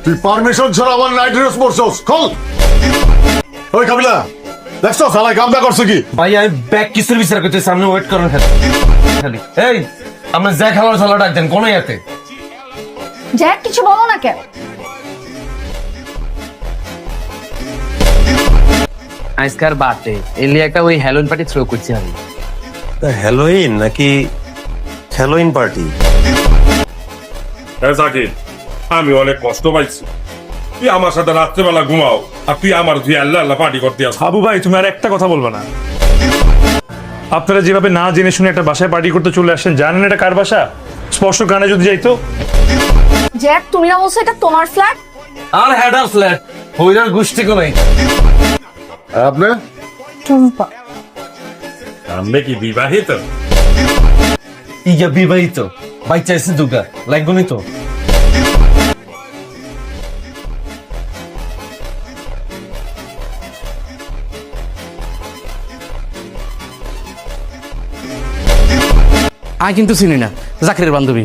তুই পারমিশন ছাড়া আমার নাইট ড্রেস পরছস, খোল। ওই কাবিলা, দেখছো শালা কামটা করছে কি? ভাই আমি ব্যাক কিসের বিচার করতেছি, সামনে ওয়েট করেন খালি। এই আমরা যা খাবার চালা ডাক দেন কোন ইয়াতে? জ্যাক কিছু বলো না কেন? আজকার বার্থডে এলি একটা ওই হ্যালোইন পার্টি থ্রো করছি আমি। হ্যালোইন নাকি হ্যালোইন পার্টি? জাকির, আমি অনেক কষ্ট পাইছি। তুই আমার সাথে রাত্রেবেলা ঘুমাও আর তুই আমার তুই আল্লাহ আল্লাহ পার্টি করতে আস। আবু ভাই তুমি আর একটা কথা বলবে না। আপনারা যেভাবে না জেনে শুনে একটা বাসায় পার্টি করতে চলে আসেন, জানেন এটা কার বাসা? স্পষ্ট গানে যদি যাইতো। জ্যাক তুমি না বলছো এটা তোমার ফ্ল্যাট? আর হেডার ফ্ল্যাট হইরার গোষ্ঠী কোন আপনি টুম্পা আমি কি বিবাহিত? ইয়া বিবাহিত বাচ্চা এসে দুগা লাগবে নি তো? আমি কিন্তু চিনি না জাকিরের বান্ধবী।